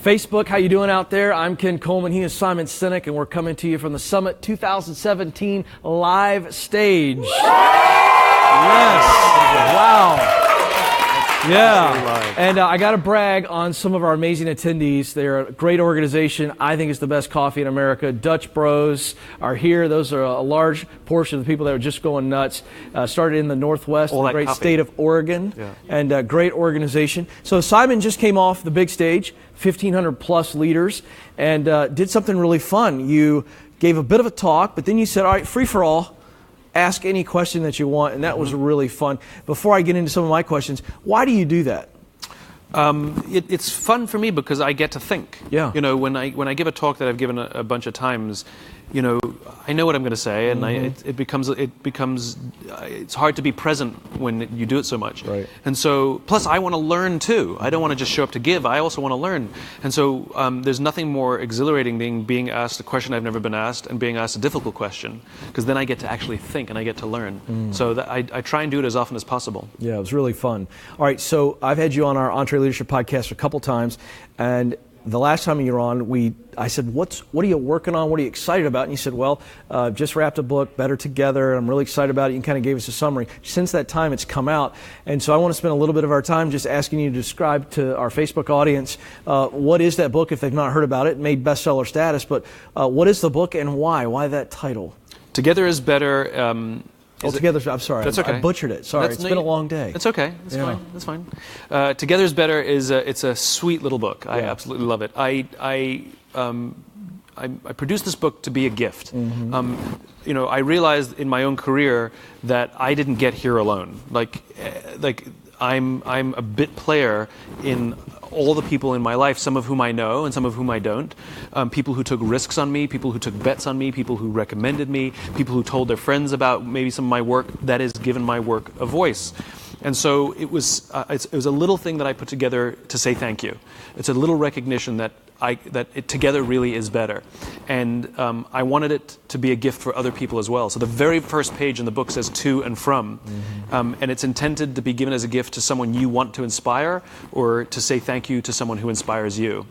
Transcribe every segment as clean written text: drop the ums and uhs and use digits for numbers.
Facebook, how you doing out there? I'm Ken Coleman. He is Simon Sinek, and we're coming to you from the Summit 2017 live stage. Yes. Wow. Yeah. And I got to brag on some of our amazing attendees. They're a great organization. I think it's the best coffee in America. Dutch Bros are here. Those are a large portion of the people that are just going nuts. Started in the Northwest, the great state of Oregon, and a great organization. So Simon just came off the big stage, 1,500 plus leaders, and did something really fun. You gave a bit of a talk, but then you said, all right, free for all. Ask any question that you want, and that was really fun. Before I get into some of my questions, why do you do that? It's fun for me because I get to think. Yeah. You know, when I give a talk that I've given a bunch of times, you know, I know what I'm going to say, and it becomes it's hard to be present when you do it so much. Right. And so, plus I want to learn too. I don't want to just show up to give. I also want to learn. And so, there's nothing more exhilarating than being asked a question I've never been asked and being asked a difficult question, because then I get to actually think and I get to learn. So I try and do it as often as possible. Yeah, it was really fun. All right, so I've had you on our Entre Leadership podcast a couple times, and the last time you were on, I said, what are you working on? What are you excited about? And you said, well, just wrapped a book, Better Together. I'm really excited about it. You kind of gave us a summary. Since that time, it's come out. And so I want to spend a little bit of our time just asking you to describe to our Facebook audience, what is that book if they've not heard about it? It made bestseller status, but what is the book and why? Why that title? Together is Better. I'm sorry. That's okay. I butchered it. Sorry, it's been a long day. It's okay. It's fine. That's fine. Together is Better it's a sweet little book. I absolutely love it. I produced this book to be a gift. You know, I realized in my own career that I didn't get here alone. Like I'm a bit player in all the people in my life, some of whom I know and some of whom I don't. People who took risks on me, people who took bets on me, people who recommended me, people who told their friends about maybe some of my work, that has given my work a voice. And so it was a little thing that I put together to say thank you. It's a little recognition that it together really is better. And I wanted it to be a gift for other people as well. So the very first page in the book says to and from. And it's intended to be given as a gift to someone you want to inspire, or to say thank you to someone who inspires you.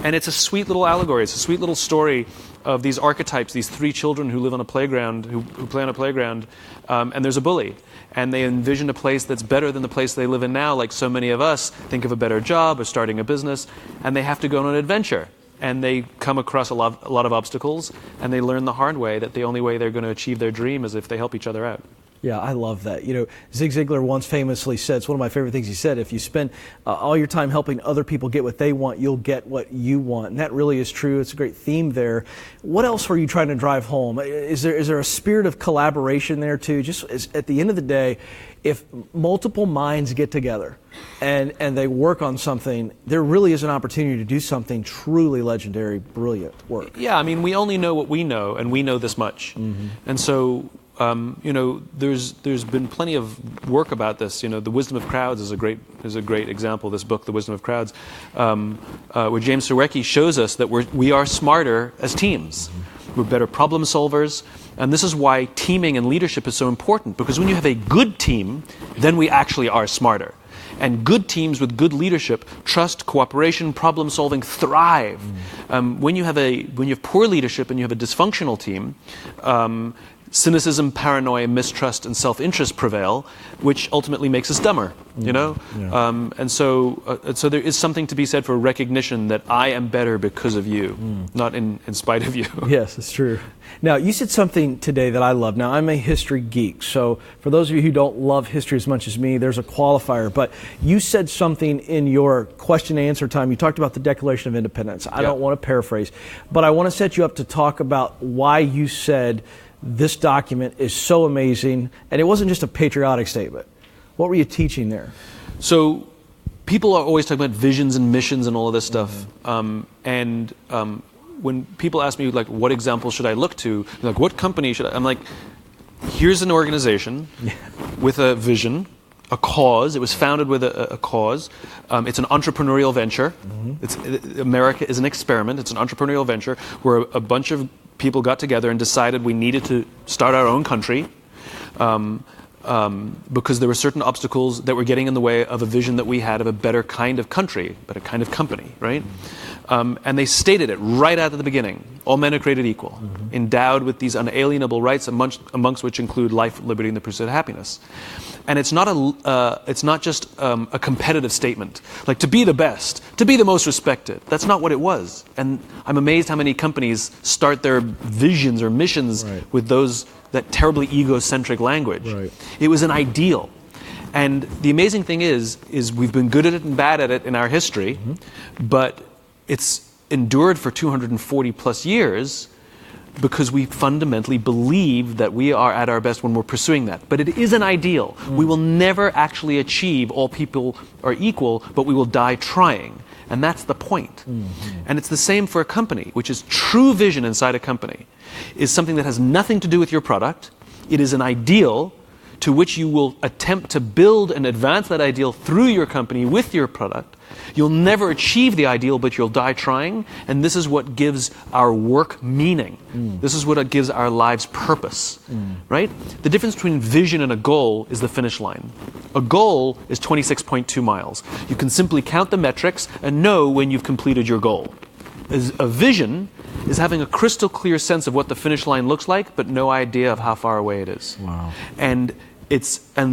And it's a sweet little allegory. It's a sweet little story of these archetypes, these three children who live on a playground, who play on a playground, and there's a bully. And they envision a place that's better than the place they live in now, like so many of us think of a better job or starting a business, and they have to go on an adventure. And they come across a lot of obstacles, and they learn the hard way that the only way they're going to achieve their dream is if they help each other out. Yeah, I love that. You know, Zig Ziglar once famously said, it's one of my favorite things he said, if you spend all your time helping other people get what they want, you'll get what you want. And that really is true. It's a great theme there. What else were you trying to drive home? Is there a spirit of collaboration there too? Just at the end of the day, if multiple minds get together and they work on something, there really is an opportunity to do something truly legendary, brilliant work. Yeah, I mean, we only know what we know, and we know this much. And so, you know, there's been plenty of work about this. You know, The Wisdom of Crowds is a great example. This book, The Wisdom of Crowds, where James Surowiecki shows us that we are smarter as teams. We're better problem solvers. And this is why teaming and leadership is so important, because when you have a good team, then we actually are smarter. And good teams with good leadership, trust, cooperation, problem solving, thrive. When you have poor leadership and you have a dysfunctional team, cynicism, paranoia, mistrust, and self-interest prevail, which ultimately makes us dumber, you know? And so there is something to be said for recognition that I am better because of you, not in spite of you. Yes, it's true. Now, you said something today that I love. Now, I'm a history geek, so for those of you who don't love history as much as me, there's a qualifier. But you said something in your question and answer time. You talked about the Declaration of Independence. I don't want to paraphrase, but I want to set you up to talk about why you said this document is so amazing, and it wasn't just a patriotic statement. What were you teaching there? So people are always talking about visions and missions and all of this stuff. When people ask me, like, what example should I look to? Like, what company should I? I'm like, here's an organization with a vision, a cause. It was founded with a cause. It's an entrepreneurial venture. America is an experiment. It's an entrepreneurial venture where a bunch of people got together and decided we needed to start our own country. because there were certain obstacles that were getting in the way of a vision that we had of a better kind of country, better kind of company, right? And they stated it right out of the beginning. All men are created equal, endowed with these unalienable rights, amongst which include life, liberty, and the pursuit of happiness. And it's not just a competitive statement, like to be the best, to be the most respected. That's not what it was. And I'm amazed how many companies start their visions or missions with that terribly egocentric language. Right. It was an ideal. And the amazing thing is we've been good at it and bad at it in our history, but it's endured for 240 plus years because we fundamentally believe that we are at our best when we're pursuing that. But it is an ideal. We will never actually achieve all people are equal, but we will die trying. And that's the point. And it's the same for a company, which is true vision inside a company, is something that has nothing to do with your product. It is an ideal to which you will attempt to build and advance that ideal through your company with your product. You'll never achieve the ideal, but you'll die trying. And this is what gives our work meaning. This is what gives our lives purpose, right? The difference between vision and a goal is the finish line. A goal is 26.2 miles. You can simply count the metrics and know when you've completed your goal. A vision is having a crystal clear sense of what the finish line looks like, but no idea of how far away it is. Wow. And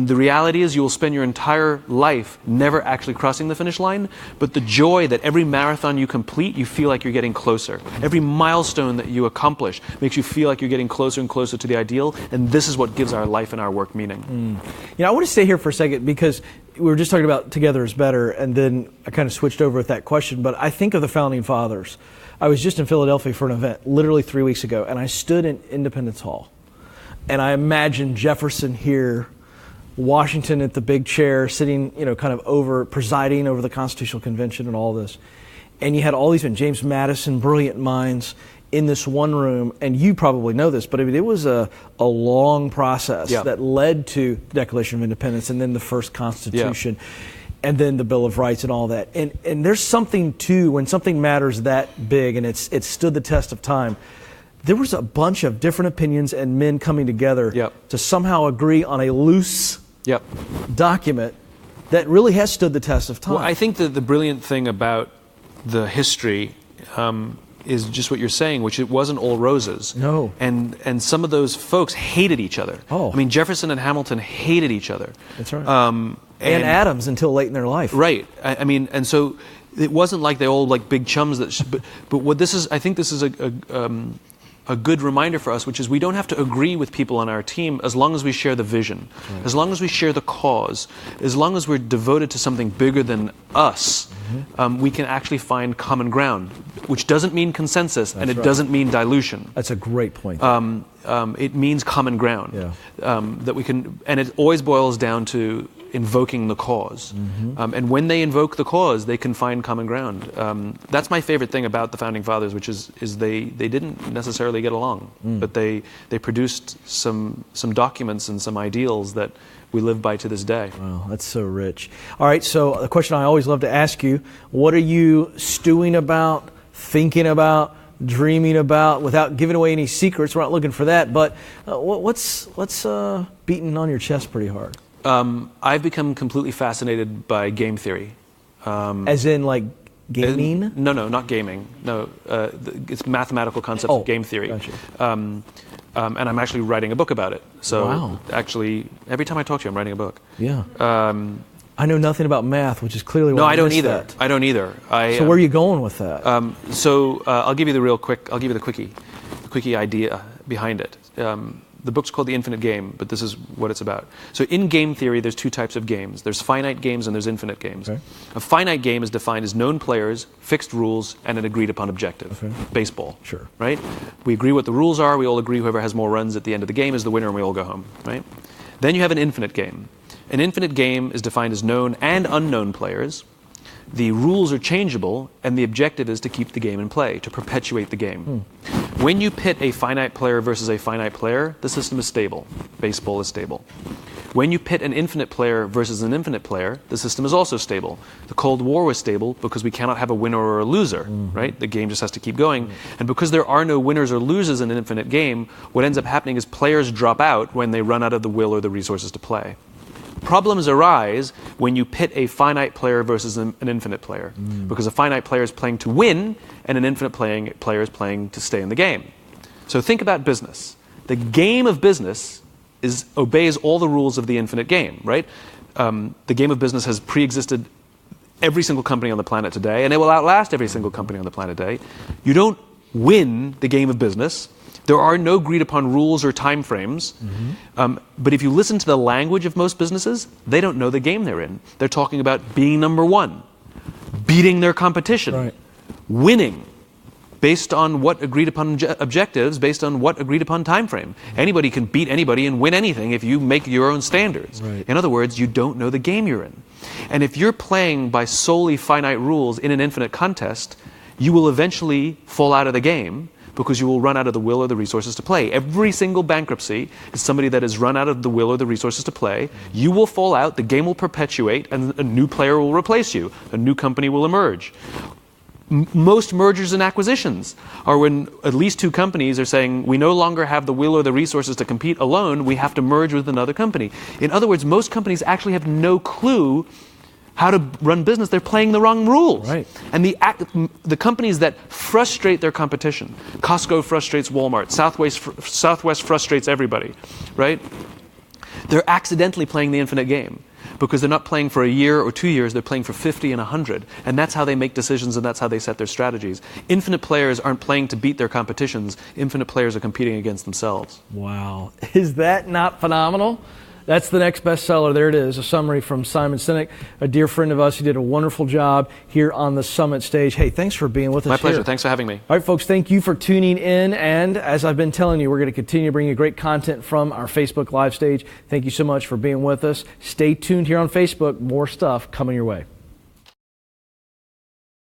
the reality is you will spend your entire life never actually crossing the finish line, but the joy that every marathon you complete, you feel like you're getting closer. Every milestone that you accomplish makes you feel like you're getting closer and closer to the ideal, and this is what gives our life and our work meaning. I want to stay here for a second because we were just talking about together is better, and then I kind of switched over with that question, but I think of the Founding Fathers. I was just in Philadelphia for an event literally 3 weeks ago, and I stood in Independence Hall. And I imagine Jefferson here, Washington at the big chair, sitting, kind of presiding over the Constitutional Convention and all this. And you had all these men, James Madison, brilliant minds, in this one room. And you probably know this, but it was a long process that led to the Declaration of Independence and then the first Constitution and then the Bill of Rights and all that. And there's something, too, when something matters that big and it's stood the test of time, there was a bunch of different opinions and men coming together to somehow agree on a loose document that really has stood the test of time. Well, I think that the brilliant thing about the history is just what you're saying, which it wasn't all roses. No. And some of those folks hated each other. Oh. I mean, Jefferson and Hamilton hated each other. That's right. And Adams until late in their life. Right. I mean, and so it wasn't like they all like big chums. But what this is, I think this is a good reminder for us, which is we don't have to agree with people on our team as long as we share the vision, as long as we share the cause, as long as we're devoted to something bigger than us, we can actually find common ground, which doesn't mean consensus and it doesn't mean dilution. That's a great point. It means common ground that we can, and it always boils down to invoking the cause. And when they invoke the cause, they can find common ground. That's my favorite thing about the Founding Fathers, which is they didn't necessarily get along, but they produced some documents and some ideals that we live by to this day. Wow, that's so rich. All right, so the question I always love to ask you, what are you stewing about, thinking about, dreaming about, without giving away any secrets? We're not looking for that, but what's beating on your chest pretty hard? I've become completely fascinated by game theory. As in, like, gaming? No, not gaming. No, it's mathematical concept of game theory. Gotcha. And I'm actually writing a book about it. So actually, every time I talk to you, I'm writing a book. Yeah. I know nothing about math, which is clearly why I don't either. I don't either. So where are you going with that? I'll give you the quickie idea behind it. The book's called The Infinite Game, but this is what it's about. So in game theory, there's two types of games. There's finite games and there's infinite games. Okay. A finite game is defined as known players, fixed rules, and an agreed-upon objective. Okay. Baseball. Sure. Right? We agree what the rules are. We all agree whoever has more runs at the end of the game is the winner, and we all go home. Right? Then you have an infinite game. An infinite game is defined as known and unknown players. The rules are changeable, and the objective is to keep the game in play, to perpetuate the game. When you pit a finite player versus a finite player, the system is stable. Baseball is stable. When you pit an infinite player versus an infinite player, the system is also stable. The Cold War was stable because we cannot have a winner or a loser, right? The game just has to keep going. And because there are no winners or losers in an infinite game, what ends up happening is players drop out when they run out of the will or the resources to play. Problems arise when you pit a finite player versus an infinite player, because a finite player is playing to win and an infinite player is playing to stay in the game. So think about business. The game of business obeys all the rules of the infinite game, right? The game of business has pre-existed every single company on the planet today, and it will outlast every single company on the planet today. You don't win the game of business. There are no agreed-upon rules or time frames. But if you listen to the language of most businesses, they don't know the game they're in. They're talking about being number one, beating their competition, winning, based on what agreed-upon objectives, based on what agreed-upon time frame. Anybody can beat anybody and win anything if you make your own standards. In other words, you don't know the game you're in. And if you're playing by solely finite rules in an infinite contest, you will eventually fall out of the game because you will run out of the will or the resources to play. Every single bankruptcy is somebody that has run out of the will or the resources to play. You will fall out, the game will perpetuate, and a new player will replace you. A new company will emerge. Most mergers and acquisitions are when at least two companies are saying, we no longer have the will or the resources to compete alone, we have to merge with another company. In other words, most companies actually have no clue how to run business. They're playing the wrong rules. And the companies that frustrate their competition, Costco frustrates Walmart, Southwest frustrates everybody, right? They're accidentally playing the infinite game, because they're not playing for a year or 2 years, they're playing for 50 and 100. And that's how they make decisions, and that's how they set their strategies. Infinite players aren't playing to beat their competitions. Infinite players are competing against themselves. Wow. Is that not phenomenal? That's the next bestseller. There it is, a summary from Simon Sinek, a dear friend of us. He did a wonderful job here on the Summit stage. Hey, thanks for being with us. My pleasure. Here. Thanks for having me. All right, folks, thank you for tuning in. And as I've been telling you, we're going to continue to bring you great content from our Facebook Live stage. Thank you so much for being with us. Stay tuned here on Facebook. More stuff coming your way.